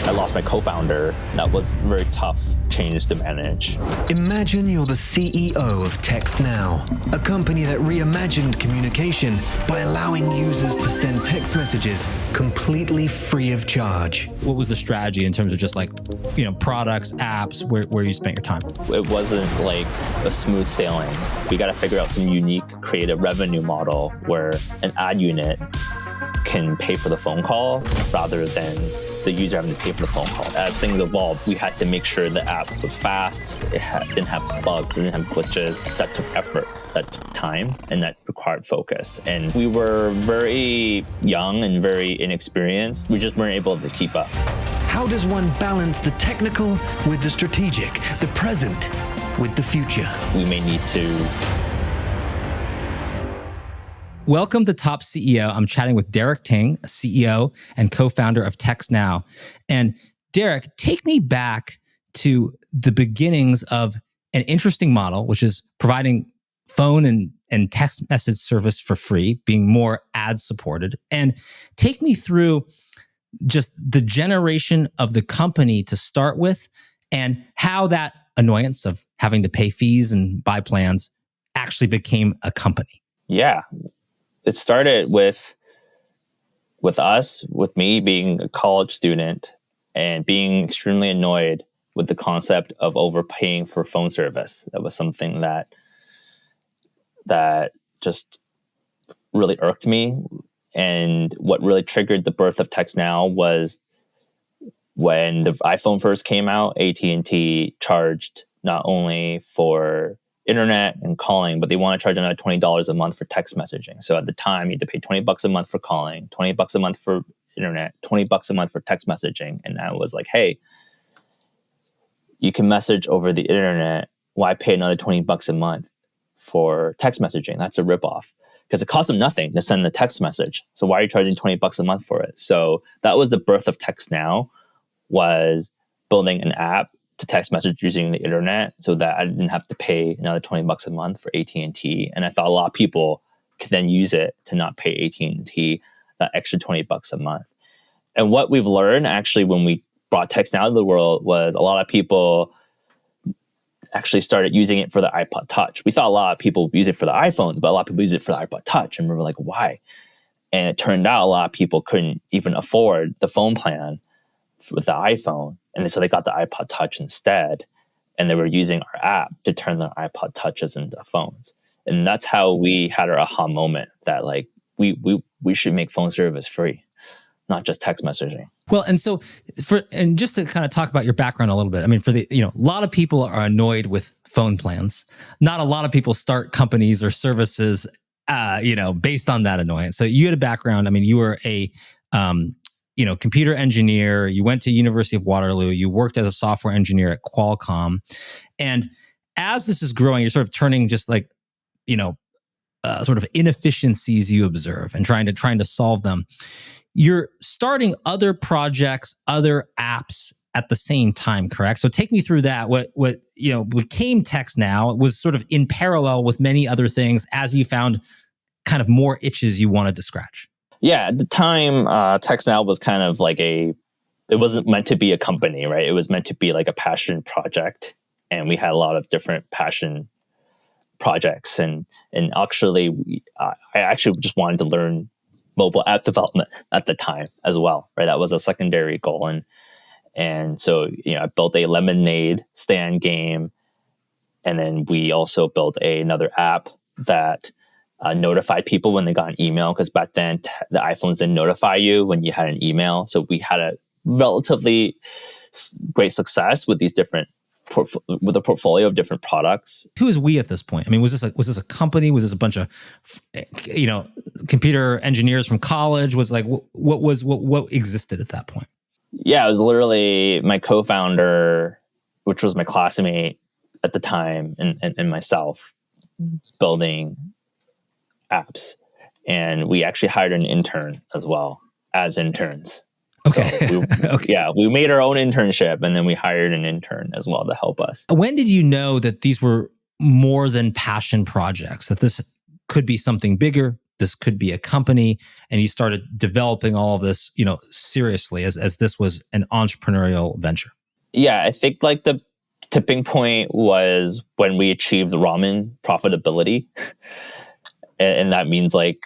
I lost my co-founder. That was a very tough change to manage. Imagine you're the CEO of TextNow, a company that reimagined communication by allowing users to send text messages completely free of charge. What was the strategy in terms of just like, products, apps, where you spent your time? It wasn't like a smooth sailing. We got to figure out some unique, creative revenue model where an ad unit can pay for the phone call rather than the user having to pay for the phone call. As things evolved, we had to make sure the app was fast, didn't have bugs, it didn't have glitches. That took effort, that took time, and that required focus. And we were very young and very inexperienced. We just weren't able to keep up. How does one balance the technical with the strategic, the present with the future? We may need to. Welcome to Top CEO. I'm chatting with Derek Ting, CEO and co-founder of TextNow. And Derek, take me back to the beginnings of an interesting model, which is providing phone and text message service for free, being more ad supported. And take me through just the generation of the company to start with and how that annoyance of having to pay fees and buy plans actually became a company. Yeah. It started with me being a college student and being extremely annoyed with the concept of overpaying for phone service. That was something that just really irked me. And what really triggered the birth of TextNow was when the iPhone first came out, AT&T charged not only for internet and calling, but they want to charge another $20 a month for text messaging. So at the time, you had to pay $20 a month for calling, $20 a month for internet, $20 a month for text messaging. And I was like, hey, you can message over the internet. Why pay another $20 a month for text messaging? That's a ripoff. Because it costs them nothing to send the text message. So why are you charging $20 a month for it? So that was the birth of TextNow, was building an app to text message using the internet so that I didn't have to pay another $20 a month for AT&T. And I thought a lot of people could then use it to not pay AT&T that extra $20 a month. And what we've learned actually when we brought TextNow to the world was a lot of people actually started using it for the iPod Touch. We thought a lot of people use it for the iPhone, but a lot of people use it for the iPod Touch. And we were like, why? And it turned out a lot of people couldn't even afford the phone plan with the iPhone. And so they got the iPod Touch instead. And they were using our app to turn the iPod Touches into phones. And that's how we had our aha moment that like, we should make phone service free, not just text messaging. Well, and so and just to kind of talk about your background a little bit, I mean, a lot of people are annoyed with phone plans. Not a lot of people start companies or services, based on that annoyance. So you had a background. I mean, you were a, computer engineer. You went to University of Waterloo. You worked as a software engineer at Qualcomm. And as this is growing, you're sort of turning just like, sort of inefficiencies you observe and trying to solve them. You're starting other projects, other apps at the same time, correct? So take me through that. What became TextNow was sort of in parallel with many other things as you found kind of more itches you wanted to scratch. Yeah, at the time, TextNow was kind of like it wasn't meant to be a company, right? It was meant to be like a passion project. And we had a lot of different passion projects. And actually, I actually just wanted to learn mobile app development at the time as well, right? That was a secondary goal. And so, I built a lemonade stand game. And then we also built another app that notified people when they got an email, because back then the iPhones didn't notify you when you had an email. So we had a relatively great success with these different with a portfolio of different products. Who is we at this point? I mean, was this a company? Was this a bunch of computer engineers from college? Was like what existed at that point? Yeah, it was literally my co-founder, which was my classmate at the time, and myself building apps. And we actually hired an intern as well as interns. Okay. So we made our own internship, and then we hired an intern as well to help us. When did you know that these were more than passion projects, that this could be something bigger, this could be a company, and you started developing all of this, seriously as this was an entrepreneurial venture? Yeah, I think like the tipping point was when we achieved ramen profitability. And that means like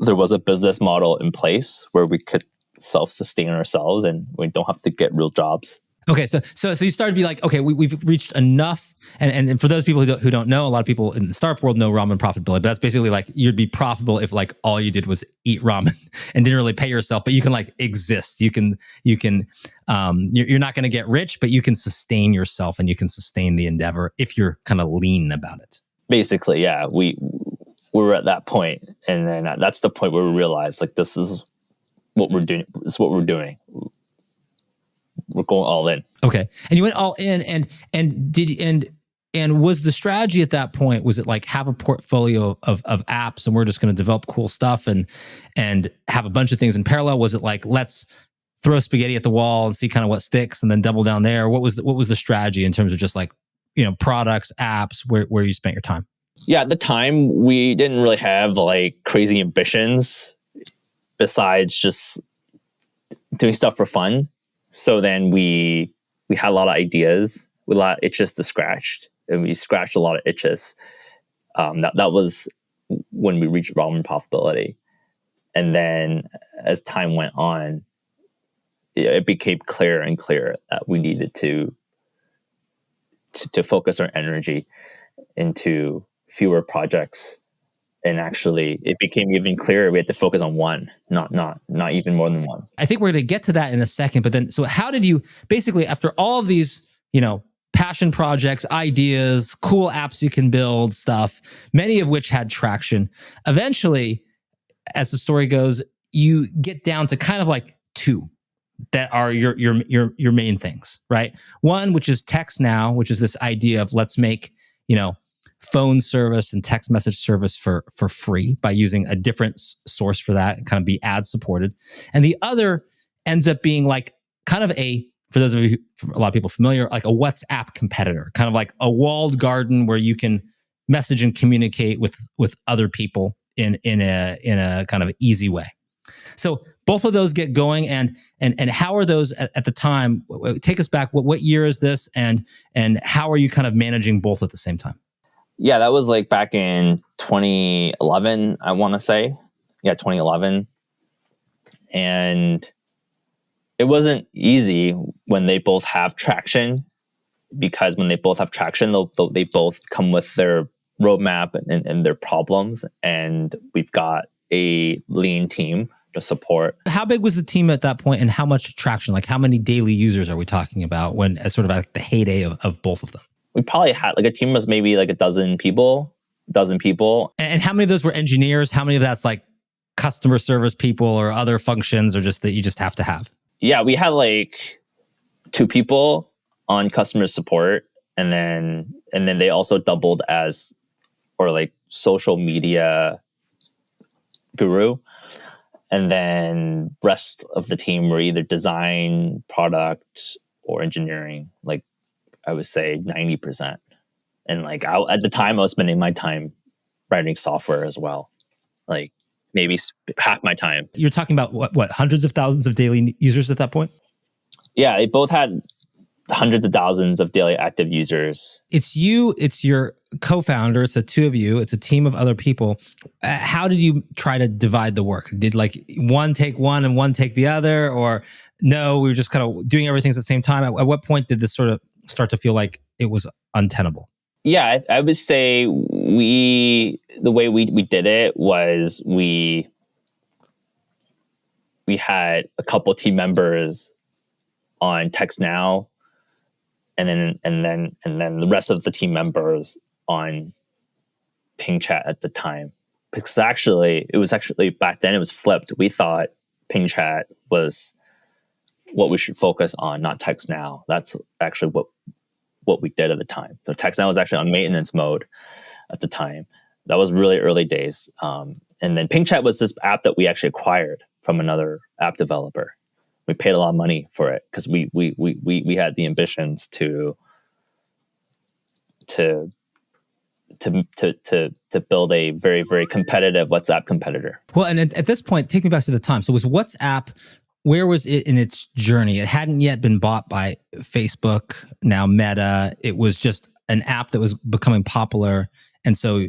there was a business model in place where we could self-sustain ourselves and we don't have to get real jobs. Okay, so you started to be like, okay, we've reached enough, and for those people who don't know, a lot of people in the startup world know ramen profitability, but that's basically like you'd be profitable if like all you did was eat ramen and didn't really pay yourself, but you can like exist. You're not going to get rich, but you can sustain yourself and you can sustain the endeavor if you're kind of lean about it. Basically, yeah, we were at that point, and then that's the point where we realized like this is what we're doing. This is what we're doing. We're going all in. Okay. And you went all in, and was the strategy at that point, was it like have a portfolio of apps and we're just going to develop cool stuff and have a bunch of things in parallel? Was it like, let's throw spaghetti at the wall and see kind of what sticks and then double down there? What was the strategy in terms of just like, products, apps, where you spent your time? Yeah, at the time we didn't really have like crazy ambitions besides just doing stuff for fun. So then we had a lot of ideas, with a lot of itches to scratch, and we scratched a lot of itches. That was when we reached ramen profitability. And then as time went on, it became clearer and clearer that we needed to focus our energy into fewer projects. And actually, it became even clearer we had to focus on one, not even more than one. I think we're going to get to that in a second. But then, so how did you basically, after all of these, passion projects, ideas, cool apps you can build, stuff, many of which had traction, eventually, as the story goes, you get down to kind of like two that are your main things, right? One, which is TextNow, which is this idea of let's make, phone service and text message service for free by using a different source for that and kind of be ad supported. And the other ends up being like kind of for those of you, a lot of people familiar, like a WhatsApp competitor, kind of like a walled garden where you can message and communicate with other people in a kind of easy way. So both of those get going, and how are those at the time? Take us back. What year is this, and how are you kind of managing both at the same time? Yeah, that was like back in 2011, I want to say. Yeah, 2011. And it wasn't easy when they both have traction, because when they both have traction, they both come with their roadmap and their problems. And we've got a lean team to support. How big was the team at that point, and how much traction? Like how many daily users are we talking about when as sort of like the heyday of both of them? We probably had like a team was maybe like a dozen people. And how many of those were engineers? How many of that's like customer service people or other functions, or just that you just have to have? Yeah, we had like 2 people on customer support, and then they also doubled as or like social media guru. And then rest of the team were either design, product, or engineering. Like I would say 90%. And like at the time, I was spending my time writing software as well. Like maybe half my time. You're talking about what hundreds of thousands of daily users at that point? Yeah, they both had hundreds of thousands of daily active users. It's you, it's your co-founder, it's the two of you, it's a team of other people. How did you try to divide the work? Did like one take one and one take the other? Or no, we were just kind of doing everything at the same time? At what point did this sort of start to feel like it was untenable? Yeah, I would say the way we did it was we had a couple team members on TextNow, and then the rest of the team members on Ping Chat at the time. Because it was actually back then it was flipped. We thought Ping Chat was what we should focus on, not TextNow. That's actually what we did at the time. So TextNow was actually on maintenance mode at the time. That was really early days. And then Ping Chat was this app that we actually acquired from another app developer. We paid a lot of money for it because we had the ambitions to to build a very, very competitive WhatsApp competitor. Well, and at this point, take me back to the time. So was WhatsApp, where was it in its journey? It hadn't yet been bought by Facebook, now Meta. It was just an app that was becoming popular. And so,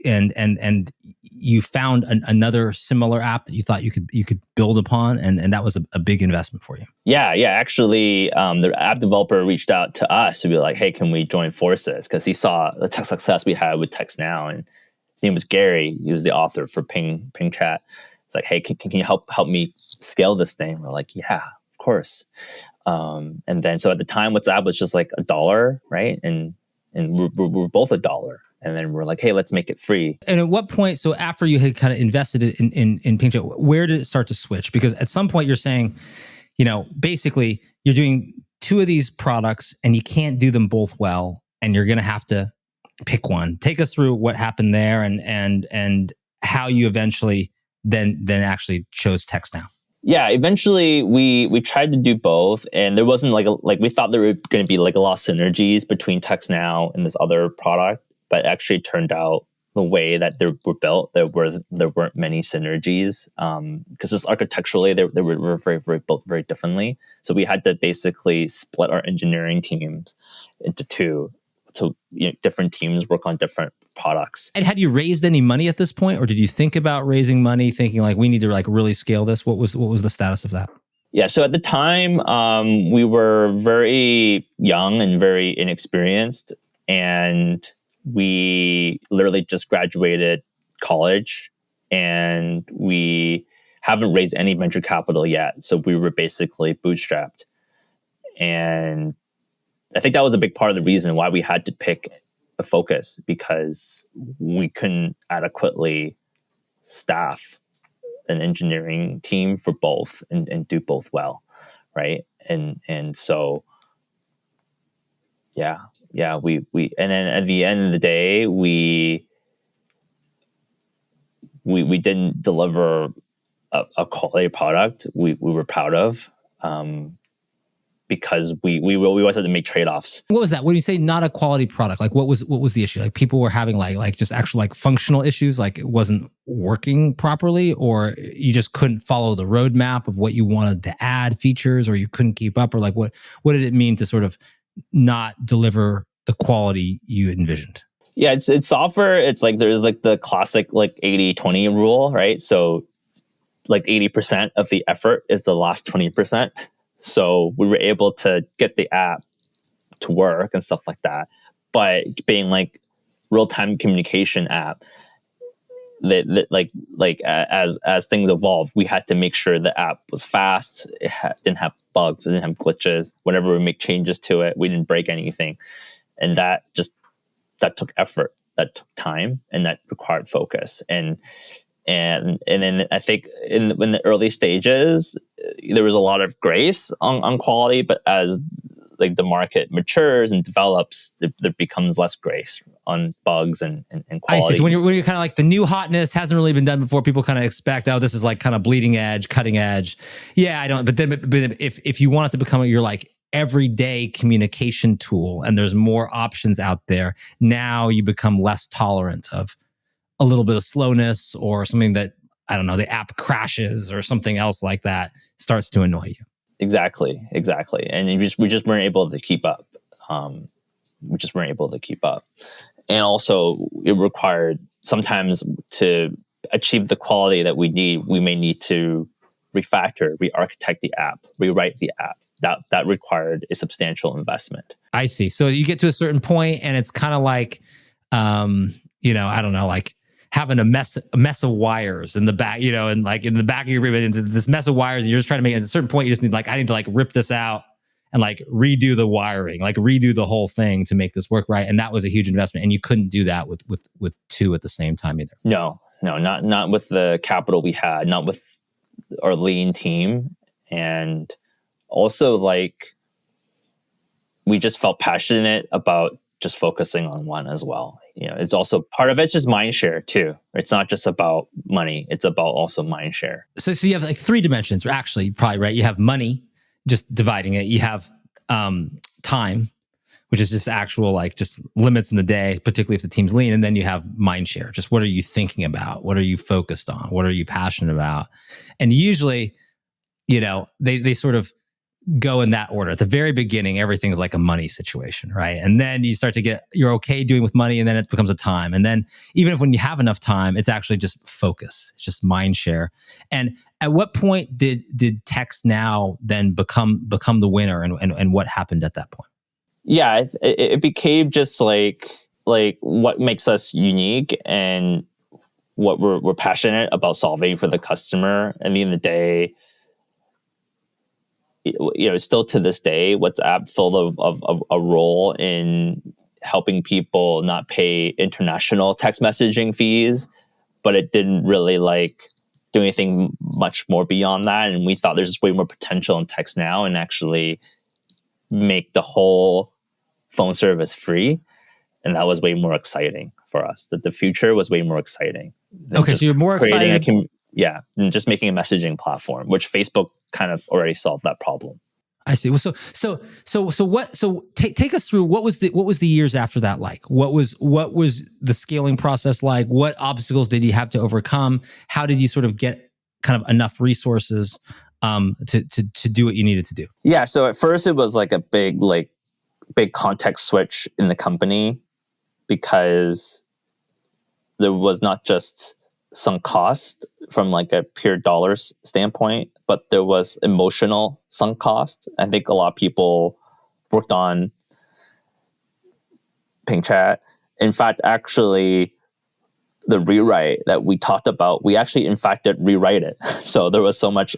and you found another similar app that you thought you could build upon, and that was a big investment for you. Yeah. Actually, the app developer reached out to us to be like, "Hey, can we join forces?" Because he saw the tech success we had with TextNow, and his name was Gary. He was the author for Ping Chat. It's like, "Hey, can you help me scale this thing?" We're like, "Yeah, of course." And then so at the time, WhatsApp was just like $1, right? And we're both $1. And then we're like, "Hey, let's make it free." And at what point, so after you had kind of invested in Ping Chat, where did it start to switch? Because at some point you're saying, basically you're doing two of these products and you can't do them both well, and you're going to have to pick one. Take us through what happened there and how you eventually then actually chose TextNow. Yeah, eventually we tried to do both, and there wasn't like we thought there were going to be like a lot of synergies between TextNow and this other product, but actually turned out the way that they were built, there weren't many synergies because just architecturally they were very, very built very differently. So we had to basically split our engineering teams into two, so different teams work on different products. And had you raised any money at this point, or did you think about raising money, thinking like we need to like really scale this? What was the status of that? Yeah, so at the time we were very young and very inexperienced, and we literally just graduated college, and we haven't raised any venture capital yet. So we were basically bootstrapped. And I think that was a big part of the reason why we had to pick a focus, because we couldn't adequately staff an engineering team for both and do both well, right? And so yeah, we and then at the end of the day, we didn't deliver a quality product we were proud of, because we always had to make trade-offs. What was that? When you say not a quality product, like what was the issue? Like people were having like just actual like functional issues, like it wasn't working properly, or you just couldn't follow the roadmap of what you wanted to add features, or you couldn't keep up, or like what did it mean to sort of not deliver the quality you envisioned? Yeah, it's software. It's like there's like the classic like 80-20 rule, right? So like 80% of the effort is the last 20%. So we were able to get the app to work and stuff like that. But being like real-time communication app, as things evolved, we had to make sure the app was fast. It didn't have bugs. It didn't have glitches. Whenever we make changes to it, we didn't break anything. And that took effort, that took time, and that required focus. And then I think in the early stages, there was a lot of grace on quality, but as like the market matures and develops, there becomes less grace on bugs and quality. I see. So when you're kind of like the new hotness hasn't really been done before, people kind of expect, oh, this is like kind of bleeding edge, cutting edge. Yeah, I don't. But if you want it to become your like everyday communication tool, and there's more options out there, now you become less tolerant of a little bit of slowness or something that, I don't know, the app crashes or something else like that starts to annoy you. Exactly. And we just weren't able to keep up. And also it required sometimes to achieve the quality that we need, we may need to refactor, re-architect the app, rewrite the app. That required a substantial investment. I see. So you get to a certain point and it's kind of like, I don't know, like having a mess of wires in the back, and like in the back of your room, into this mess of wires, and you're just trying to make it. At a certain point, you just need I need to like rip this out and like redo the wiring, like redo the whole thing to make this work right. And that was a huge investment, and you couldn't do that with two at the same time either. No, not with the capital we had, not with our lean team, and also like we just felt passionate about just focusing on one as well. It's also part of it's just mind share too. It's not just about money. It's about also mind share. So you have like three dimensions, or actually probably, right? You have money, just dividing it. You have time, which is just actual like just limits in the day, particularly if the team's lean. And then you have mind share. Just what are you thinking about? What are you focused on? What are you passionate about? And usually, they sort of go in that order. At the very beginning, everything's like a money situation, right? And then you start to you're okay doing with money, and then it becomes a time. And then even if when you have enough time, it's actually just focus. It's just mind share. And at what point did TextNow then become the winner, and what happened at that point? Yeah, it became just like what makes us unique and what we're passionate about solving for the customer. At the end of the day, still to this day, WhatsApp filled of a role in helping people not pay international text messaging fees, but it didn't really do anything much more beyond that. And we thought there's just way more potential in TextNow and actually make the whole phone service free. And that was way more exciting for us. That the future was way more exciting. Okay, so you're more excited. And just making a messaging platform, which Facebook kind of already solved that problem. I see. Well, so what? So take us through what was the years after that like? What was the scaling process like? What obstacles did you have to overcome? How did you sort of get kind of enough resources to do what you needed to do? Yeah. So at first it was like a big context switch in the company, because there was not just sunk cost from like a pure dollars standpoint, but there was emotional sunk cost. I think a lot of people worked on Ping Chat. In fact, actually, the rewrite that we talked about, we actually in fact did rewrite it. So there was so much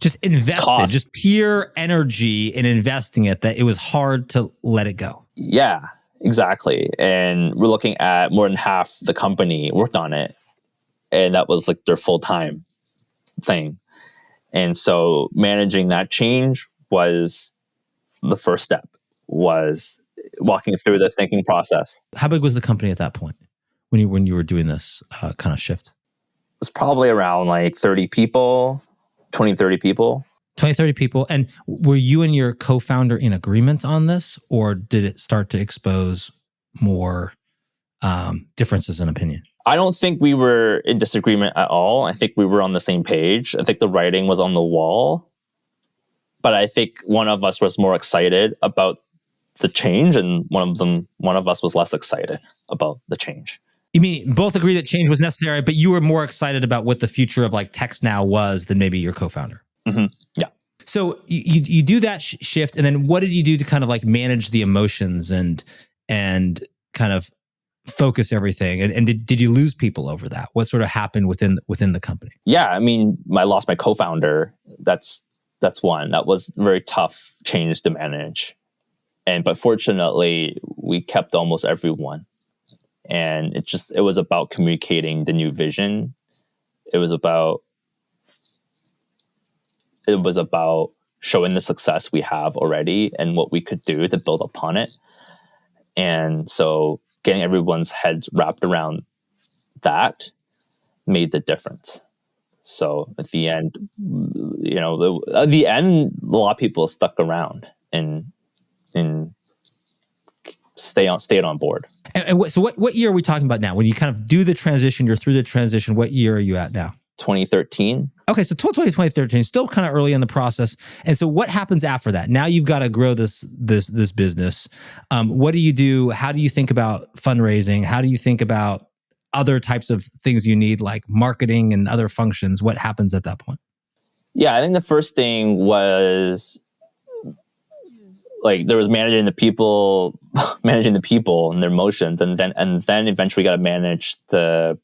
just invested, cost. Just pure energy in investing it that it was hard to let it go. Yeah, exactly. And we're looking at more than half the company worked on it. And that was like their full-time thing. And so managing that change was the first step, was walking through the thinking process. How big was the company at that point when you were doing this kind of shift? It was probably around 30 people, 20, 30 people. 20, 30 people. And were you and your co-founder in agreement on this, or did it start to expose more differences in opinion? I don't think we were in disagreement at all. I think we were on the same page. I think the writing was on the wall. But I think one of us was more excited about the change, and one of us was less excited about the change. You mean both agree that change was necessary, but you were more excited about what the future of TextNow was than maybe your co-founder? Mm-hmm. Yeah. So you do that shift, and then what did you do to kind of manage the emotions and kind of focus everything? And did you lose people over that? What sort of happened within the company? Yeah, I mean, I lost my co-founder. That's one. That was a very tough change to manage. But fortunately, we kept almost everyone. And it was about communicating the new vision. It was about showing the success we have already and what we could do to build upon it. And so getting everyone's heads wrapped around that made the difference. So at the end, a lot of people stuck around and stayed on board. So what year are we talking about now? When you kind of do the transition, you're through the transition, what year are you at now? 2013. Okay, so 2013, still kind of early in the process. And so what happens after that? Now you've got to grow this business. What do you do? How do you think about fundraising? How do you think about other types of things you need, like marketing and other functions? What happens at that point? Yeah, I think the first thing was there was managing the people and their emotions, and then eventually got to manage the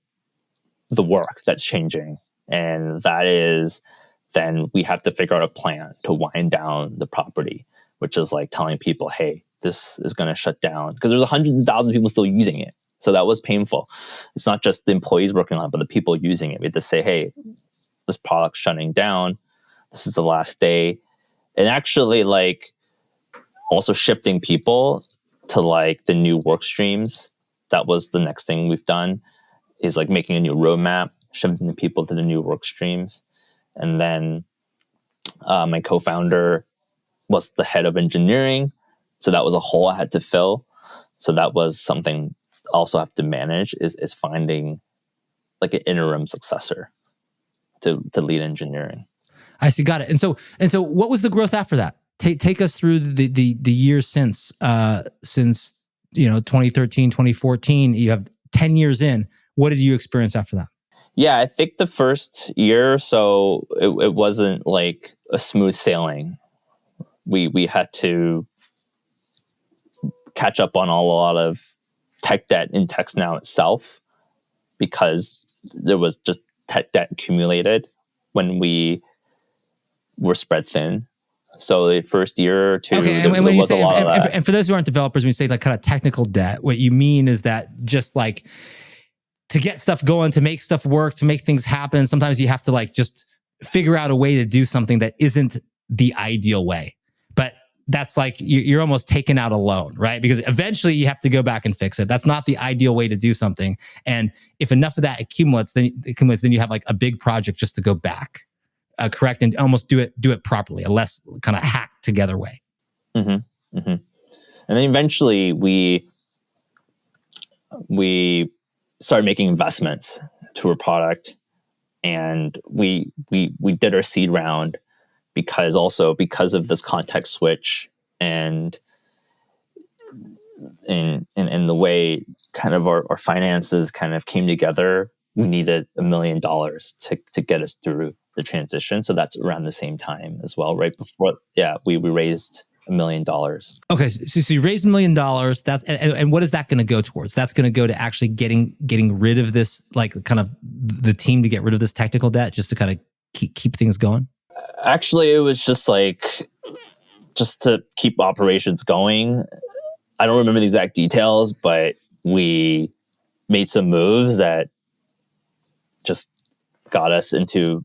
work that's changing. And that is, then we have to figure out a plan to wind down the property, which is telling people, hey, this is going to shut down, because there's hundreds of thousands of people still using it. So that was painful. It's not just the employees working on it, but the people using it. We had to say, hey, this product's shutting down. This is the last day. And actually also shifting people to the new work streams. That was the next thing we've done, is making a new roadmap, shifting the people to the new work streams. And then my co-founder was the head of engineering. So that was a hole I had to fill. So that was something also have to manage is finding like an interim successor to lead engineering. I see. Got it. And so what was the growth after that? Take us through the years since 2013, 2014. You have 10 years in. What did you experience after that? Yeah, I think the first year or so, it wasn't like a smooth sailing. We had to catch up on a lot of tech debt in TextNow itself because there was just tech debt accumulated when we were spread thin. So the first year or two, Okay, there and when you was a say, lot of that. and for those who aren't developers, when you say like kind of technical debt, what you mean is that just like to get stuff going, to make stuff work, to make things happen, sometimes you have to like just figure out a way to do something that isn't the ideal way. But that's like you're almost taking out a loan, right? Because eventually you have to go back and fix it. That's not the ideal way to do something. And if enough of that accumulates, then you have like a big project just to go back, correct, and almost do it properly, a less kind of hacked together way. Mm-hmm. Mm-hmm. And then eventually we started making investments to our product, and we did our seed round because of this context switch and in the way kind of our finances kind of came together. We needed $1 million to get us through the transition. So that's around the same time as well, right before. Yeah, we raised $1 million. Okay, so you raised $1 million. That's and what is that going to go towards? That's going to go to actually getting rid of this, like kind of the team to get rid of this technical debt, just to kind of keep things going. Actually, it was just to keep operations going. I don't remember the exact details, but we made some moves that just got us into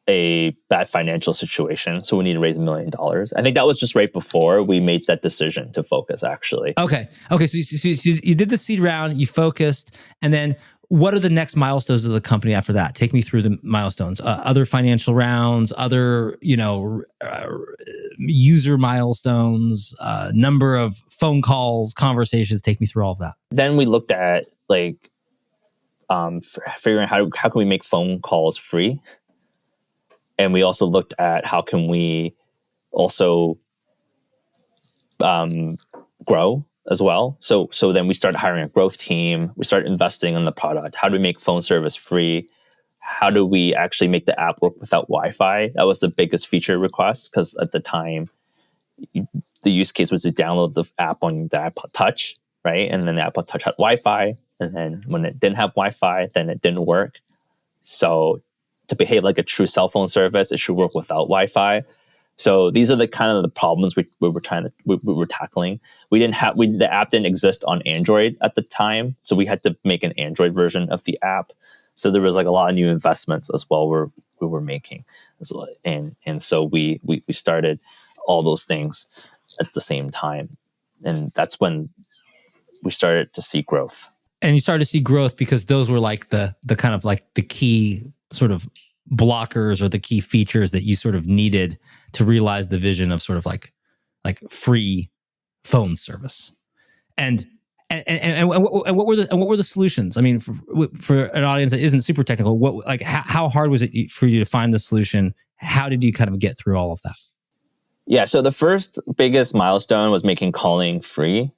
a bad financial situation. So we need to raise $1 million. I think that was just right before we made that decision to focus, actually. Okay. So you did the seed round, you focused, and then what are the next milestones of the company after that? Take me through the milestones. Other financial rounds, other user milestones, number of phone calls, conversations. Take me through all of that. Then we looked at figuring how can we make phone calls free, and we also looked at how can we also grow as well. So then we started hiring a growth team. We started investing in the product. How do we make phone service free? How do we actually make the app work without Wi-Fi? That was the biggest feature request, because at the time, the use case was to download the app on the iPod Touch, right? And then the iPod Touch had Wi-Fi. And then when it didn't have Wi-Fi, then it didn't work. So to behave like a true cell phone service, it should work without Wi-Fi. So these are the kind of the problems we were tackling. The app didn't exist on Android at the time, so we had to make an Android version of the app. So there was like a lot of new investments as well we were making, and so we started all those things at the same time, and that's when we started to see growth. And you started to see growth because those were like the kind of like the key sort of blockers or the key features that you sort of needed to realize the vision of sort of like free phone service. And what were the solutions? I mean, for an audience that isn't super technical, how hard was it for you to find the solution? How did you kind of get through all of that? Yeah, so the first biggest milestone was making calling free.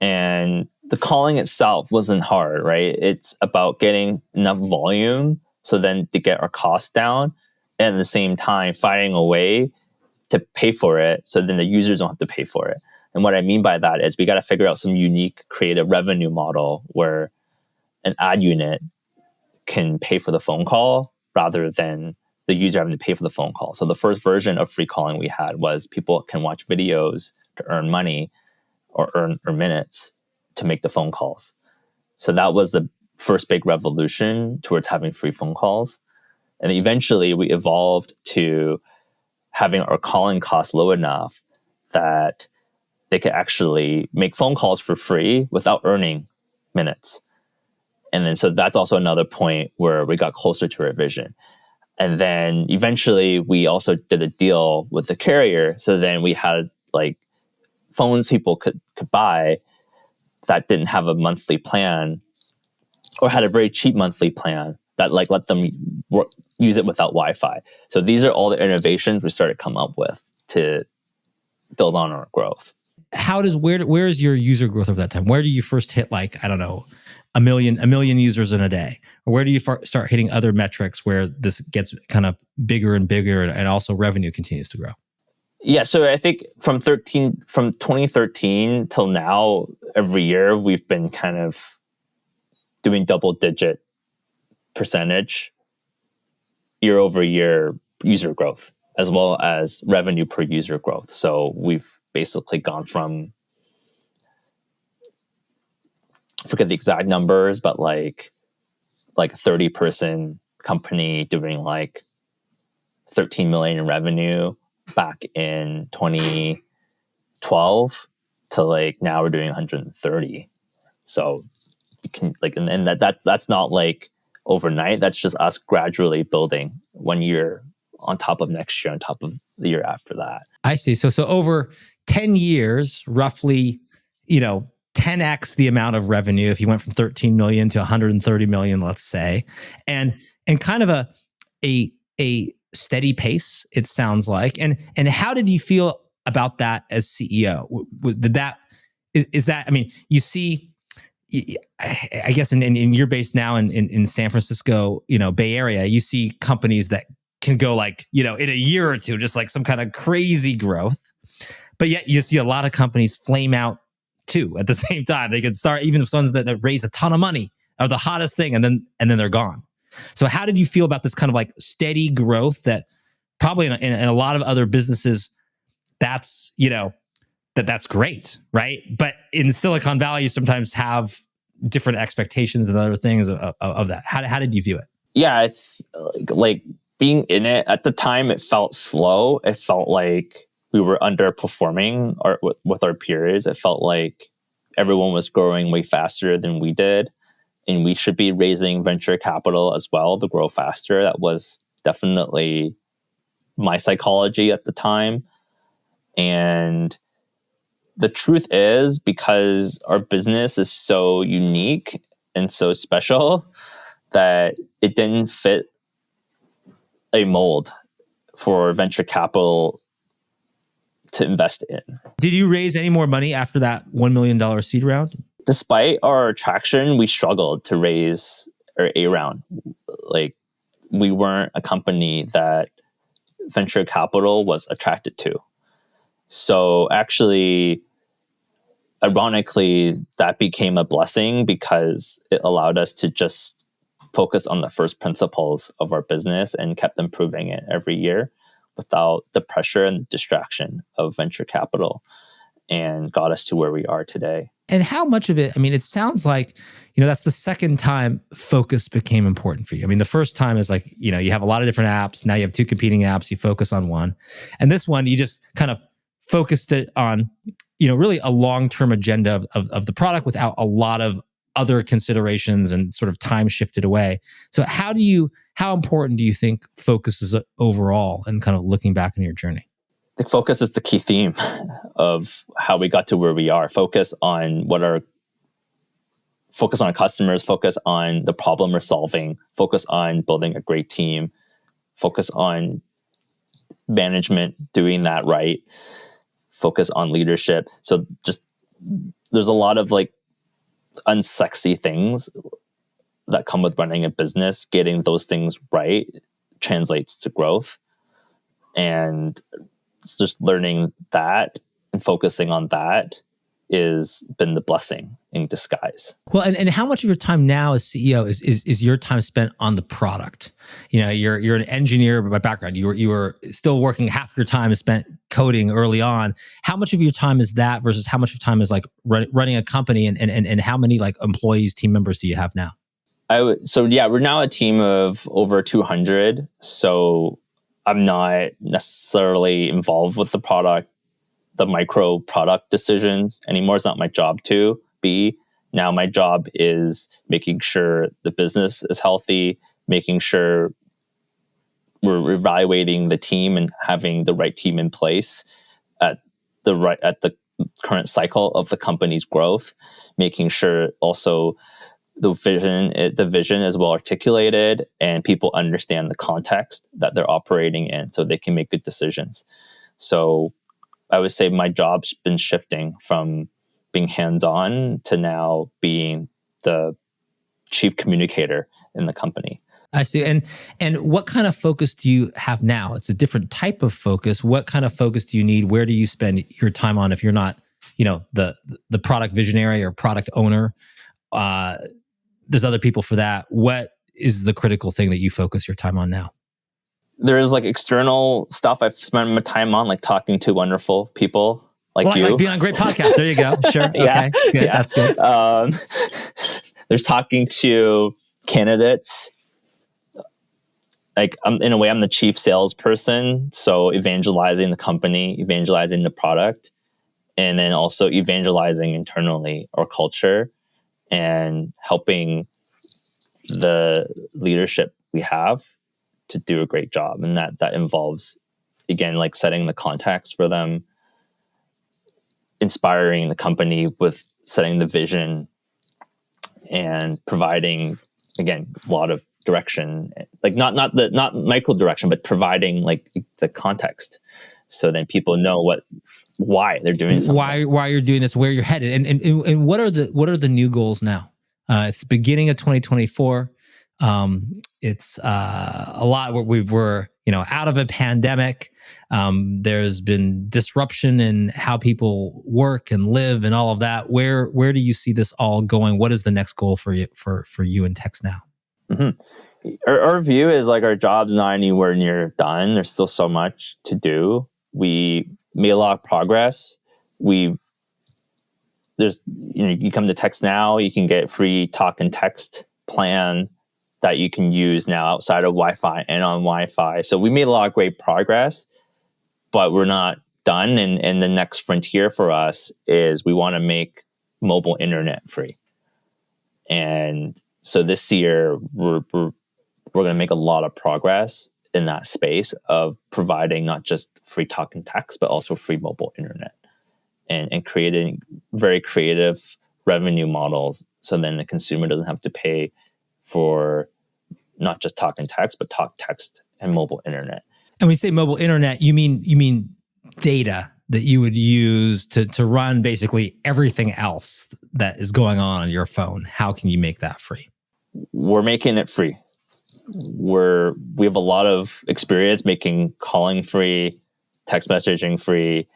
And the calling itself wasn't hard, right? It's about getting enough volume so then to get our costs down, and at the same time finding a way to pay for it so then the users don't have to pay for it. And what I mean by that is we got to figure out some unique creative revenue model where an ad unit can pay for the phone call rather than the user having to pay for the phone call. So the first version of free calling we had was people can watch videos to earn money or earn minutes to make the phone calls. So that was the first big revolution towards having free phone calls. And eventually we evolved to having our calling costs low enough that they could actually make phone calls for free without earning minutes. And then so that's also another point where we got closer to our vision. And then eventually we also did a deal with the carrier. So then we had like phones people could buy that didn't have a monthly plan or had a very cheap monthly plan that like let them use it without Wi-Fi. So these are all the innovations we started to come up with to build on our growth. Where is your user growth over that time? Where do you first hit, like, I don't know, a million users in a day? Or where do you start hitting other metrics where this gets kind of bigger and bigger, and also revenue continues to grow? Yeah, so I think from 2013 till now, every year we've been kind of doing double-digit percentage year over year user growth, as well as revenue per user growth. So we've basically gone from, I forget the exact numbers, but like a 30-person company doing like 13 million in revenue back in 2012 to like now we're doing 130. So you can like, and that's not like overnight. That's just us gradually building 1 year on top of next year, on top of the year after that. I see. So over 10 years, roughly, 10x the amount of revenue if you went from 13 million to 130 million, let's say, and kind of a steady pace, it sounds like. And how did you feel about that as CEO? Did that, is that, I mean, you see, I guess in you're based now in San Francisco, Bay Area, you see companies that can go like, in a year or two, just like some kind of crazy growth. But yet you see a lot of companies flame out too at the same time. They could start, even if ones that raise a ton of money are the hottest thing, and then they're gone. So how did you feel about this kind of like steady growth that probably in a lot of other businesses, that's, that's great, right? But in Silicon Valley, you sometimes have different expectations and other things of that. How did you view it? Yeah, it's like being in it at the time, it felt slow. It felt like we were underperforming with our peers. It felt like everyone was growing way faster than we did, and we should be raising venture capital as well to grow faster. That was definitely my psychology at the time. And the truth is, because our business is so unique and so special, that it didn't fit a mold for venture capital to invest in. Did you raise any more money after that $1 million seed round? Despite our traction, we struggled to raise our A round. Like, we weren't a company that venture capital was attracted to. So actually, ironically, that became a blessing because it allowed us to just focus on the first principles of our business and kept improving it every year without the pressure and the distraction of venture capital, and got us to where we are today. And how much of it, I mean, it sounds like, that's the second time focus became important for you. I mean, the first time is like, you have a lot of different apps. Now you have two competing apps, you focus on one. And this one, you just kind of focused it on, really a long-term agenda of the product without a lot of other considerations and sort of time shifted away. So how important do you think focus is overall, and kind of looking back on your journey? I think focus is the key theme of how we got to where we are. Focus on our customers, focus on the problem we're solving, focus on building a great team, focus on management doing that right, focus on leadership. So just, there's a lot of like unsexy things that come with running a business. Getting those things right translates to growth. And it's just learning that and focusing on that is been the blessing in disguise. Well, and how much of your time now as CEO is your time spent on the product? You're an engineer by background. You were still working, half your time is spent coding early on. How much of your time is that versus how much of time is like running a company, and how many like employees, team members do you have now? We're now a team of over 200. So I'm not necessarily involved with the product, the micro product decisions anymore. It's not my job to be. Now my job is making sure the business is healthy, making sure we're evaluating the team and having the right team in place at the current cycle of the company's growth, making sure also the vision is well articulated and people understand the context that they're operating in so they can make good decisions. So I would say my job's been shifting from being hands-on to now being the chief communicator in the company. I see. And what kind of focus do you have now? It's a different type of focus. What kind of focus do you need? Where do you spend your time on if you're not, the product visionary or product owner? There's other people for that. What is the critical thing that you focus your time on now? There is like external stuff I've spent my time on, like talking to wonderful people like you. Like being on a great podcast. There you go. Sure. Yeah, Okay. Good. yeah. That's good. There's talking to candidates. Like in a way, I'm the chief salesperson. So evangelizing the company, evangelizing the product, and then also evangelizing internally our culture and helping the leadership we have to do a great job. And that involves, again, like setting the context for them, inspiring the company with setting the vision, and providing, again, a lot of direction, like not micro direction, but providing like the context so then people know why they're doing something. Why you're doing this, where you're headed, and what are the new goals now? It's the beginning of 2024. It's a lot where we're out of a pandemic. There's been disruption in how people work and live and all of that. Where do you see this all going? What is the next goal for you in TextNow? Mm-hmm. Our view is like our job's not anywhere near done. There's still so much to do. We made a lot of progress. You come to TextNow, you can get free talk and text plan that you can use now outside of Wi-Fi and on Wi-Fi. So we made a lot of great progress, but we're not done. And the next frontier for us is we want to make mobile internet free. And so this year we're going to make a lot of progress in that space of providing not just free talk and text, but also free mobile internet, and creating very creative revenue models. So then the consumer doesn't have to pay for not just talk and text, but talk, text, and mobile internet. And when you say mobile internet, you mean data that you would use to run basically everything else that is going on your phone. How can you make that free? We're making it free. We have a lot of experience making calling free, text messaging free,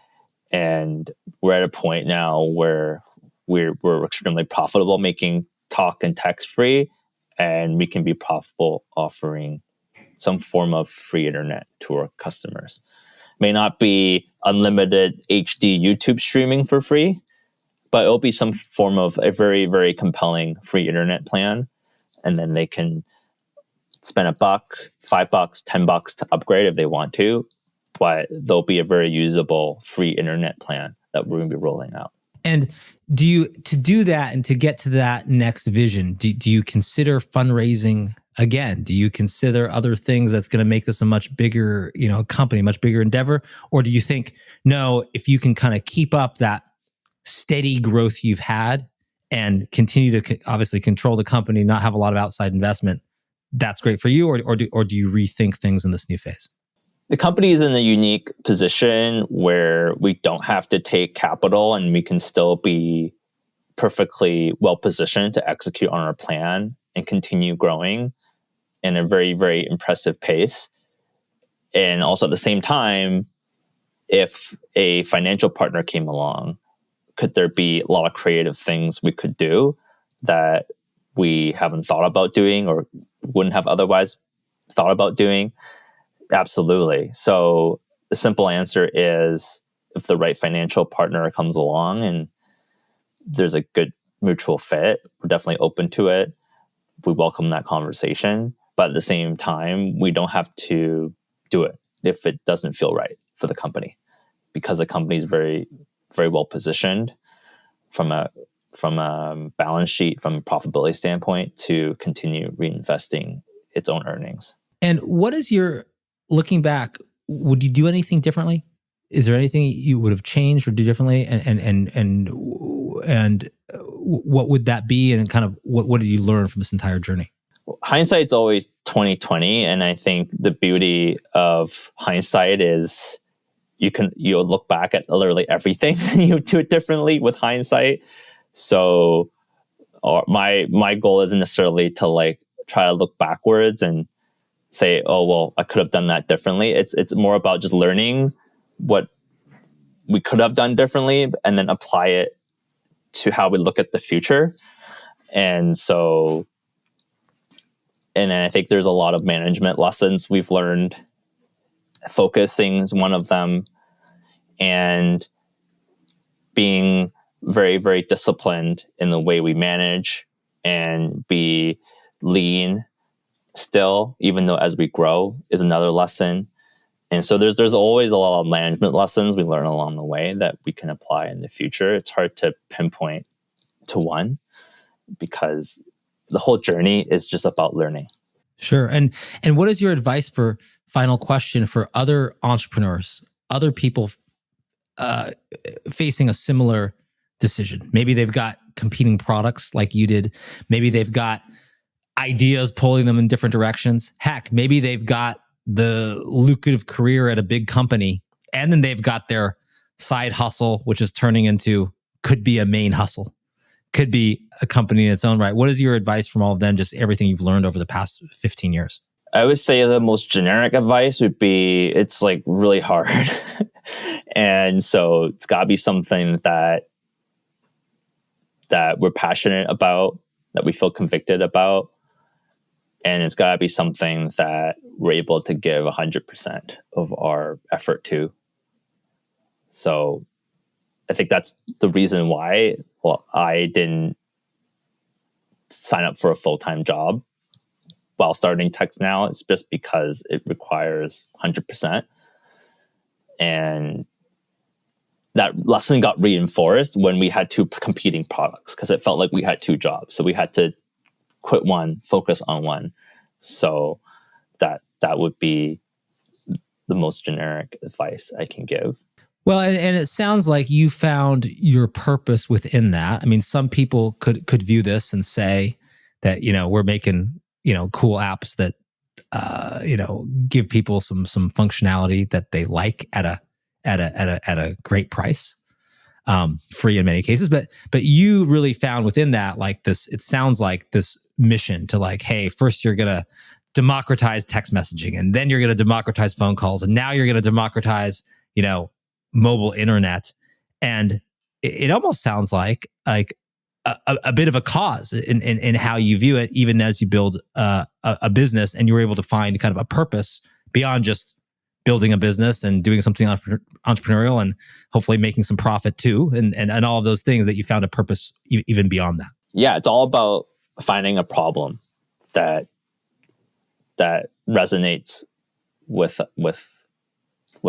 and we're at a point now where we're extremely profitable making talk and text free, and we can be profitable offering some form of free internet to our customers. May not be unlimited HD YouTube streaming for free, but it'll be some form of a very, very compelling free internet plan. And then they can spend $1, $5, $10 to upgrade if they want to, but there'll be a very usable free internet plan that we're going to be rolling out. And to do that and to get to that next vision, do you consider fundraising again? Do you consider other things that's going to make this a much bigger, company, much bigger endeavor? Or do you think, no, if you can kind of keep up that steady growth you've had and continue to obviously control the company, not have a lot of outside investment, that's great for you? Or do you rethink things in this new phase? The company is in a unique position where we don't have to take capital and we can still be perfectly well positioned to execute on our plan and continue growing in a very, very impressive pace. And also at the same time, if a financial partner came along, could there be a lot of creative things we could do that we haven't thought about doing or wouldn't have otherwise thought about doing? Absolutely. So the simple answer is, if the right financial partner comes along and there's a good mutual fit, we're definitely open to it. We welcome that conversation. But at the same time, we don't have to do it if it doesn't feel right for the company, because the company is very, very well positioned from a balance sheet, from a profitability standpoint, to continue reinvesting its own earnings. And what is looking back, would you do anything differently? is there anything you would have changed or do differently? And what would that be? And kind of what did you learn from this entire journey? Hindsight's always 2020, and I think the beauty of hindsight is you'll look back at literally everything. You do it differently with hindsight. So my goal isn't necessarily to like try to look backwards and say, oh well, I could have done that differently. It's more about just learning what we could have done differently and then apply it to how we look at the future. And so, and then I think there's a lot of management lessons we've learned. Focusing is one of them, and being very, very disciplined in the way we manage and be lean still, even though as we grow, is another lesson. And so there's always a lot of management lessons we learn along the way that we can apply in the future. It's hard to pinpoint to one because the whole journey is just about learning. Sure. And what is your advice for, final question, for other entrepreneurs, other people facing a similar decision? Maybe they've got competing products like you did. Maybe they've got ideas pulling them in different directions. Heck, maybe they've got the lucrative career at a big company, and then they've got their side hustle, which is turning into, could be a main hustle, could be a company in its own right. What is your advice from all of them, just everything you've learned over the past 15 years? I would say the most generic advice would be, it's like really hard. And so it's got to be something that we're passionate about, that we feel convicted about. And it's got to be something that we're able to give 100% of our effort to. So I think that's the reason why I didn't sign up for a full-time job while starting TextNow. It's just because it requires 100%. And that lesson got reinforced when we had two competing products, because it felt like we had two jobs. So we had to quit one, focus on one. So that would be the most generic advice I can give. Well, and it sounds like you found your purpose within that. I mean, some people could view this and say that, we're making, cool apps that, give people some functionality that they like at a great price, free in many cases. But you really found within that, like this, it sounds like this mission to like, hey, first you're going to democratize text messaging, and then you're going to democratize phone calls, and now you're going to democratize, mobile internet. And it almost sounds like a bit of a cause in how you view it, even as you build a business, and you were able to find kind of a purpose beyond just building a business and doing something entrepreneurial and hopefully making some profit too, and all of those things, that you found a purpose even beyond that. Yeah, it's all about finding a problem that resonates with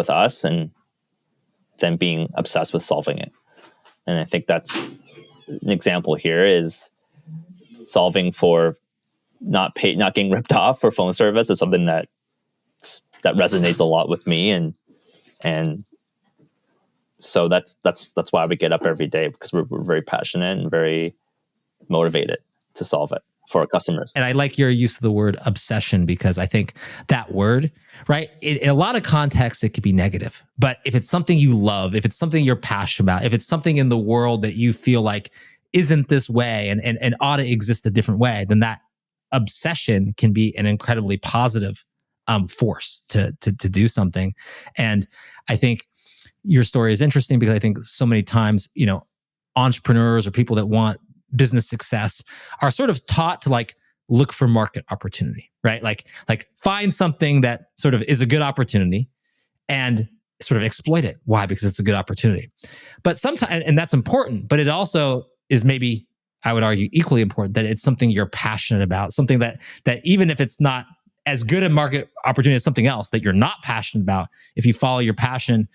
us, and then being obsessed with solving it. And I think that's an example here, is solving for not getting ripped off for phone service is something that resonates a lot with me, and so that's why we get up every day, because we're very passionate and very motivated to solve it for our customers. And I like your use of the word obsession, because I think that word, right, in a lot of contexts, it could be negative. But if it's something you love, if it's something you're passionate about, if it's something in the world that you feel like isn't this way and ought to exist a different way, then that obsession can be an incredibly positive force to do something. And I think your story is interesting, because I think so many times, entrepreneurs or people that want business success are sort of taught to like look for market opportunity, right? Like find something that sort of is a good opportunity and sort of exploit it. Why? Because it's a good opportunity. But sometimes, and that's important, but it also is, maybe I would argue, equally important, that it's something you're passionate about, something that even if it's not as good a market opportunity as something else that you're not passionate about, if you follow your passion,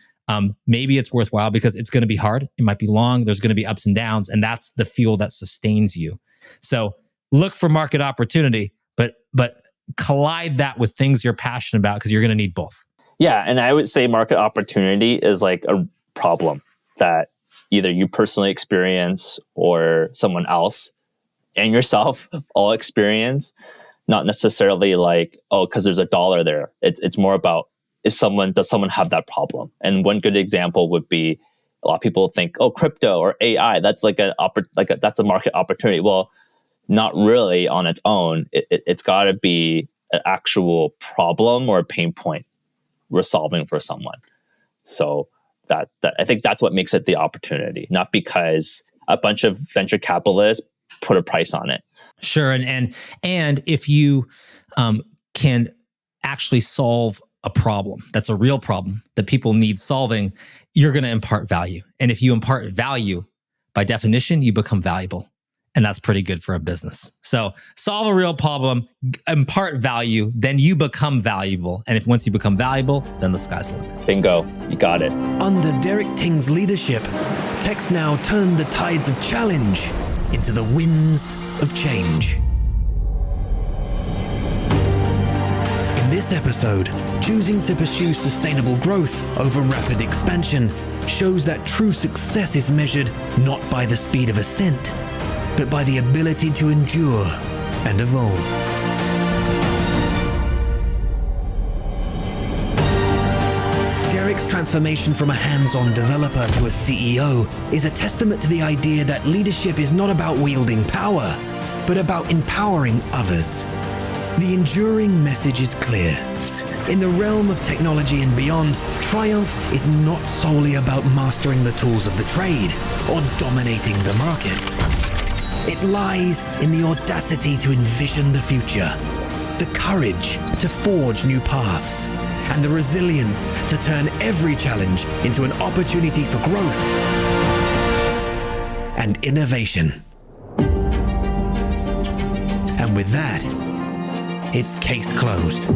maybe it's worthwhile, because it's going to be hard. It might be long. There's going to be ups and downs, and that's the fuel that sustains you. So look for market opportunity, but collide that with things you're passionate about, because you're going to need both. Yeah, and I would say market opportunity is like a problem that either you personally experience or someone else and yourself all experience. Not necessarily like, oh, because there's a dollar there. It's more about does someone have that problem? And one good example would be a lot of people think, oh, crypto or AI, that's that's a market opportunity. Well, not really on its own. It's got to be an actual problem or a pain point we're solving for someone. So that I think that's what makes it the opportunity, not because a bunch of venture capitalists put a price on it. Sure, and if you can actually solve a problem that's a real problem that people need solving, you're going to impart value. And if you impart value, by definition, you become valuable. And that's pretty good for a business. So solve a real problem, impart value, then you become valuable. And if once you become valuable, then the sky's the limit. Bingo, you got it. Under Derek Ting's leadership, TextNow turned the tides of challenge into the winds of change. In this episode, choosing to pursue sustainable growth over rapid expansion shows that true success is measured not by the speed of ascent, but by the ability to endure and evolve. Derek's transformation from a hands-on developer to a CEO is a testament to the idea that leadership is not about wielding power, but about empowering others. The enduring message is clear. In the realm of technology and beyond, triumph is not solely about mastering the tools of the trade or dominating the market. It lies in the audacity to envision the future, the courage to forge new paths, and the resilience to turn every challenge into an opportunity for growth and innovation. And with that, it's case closed.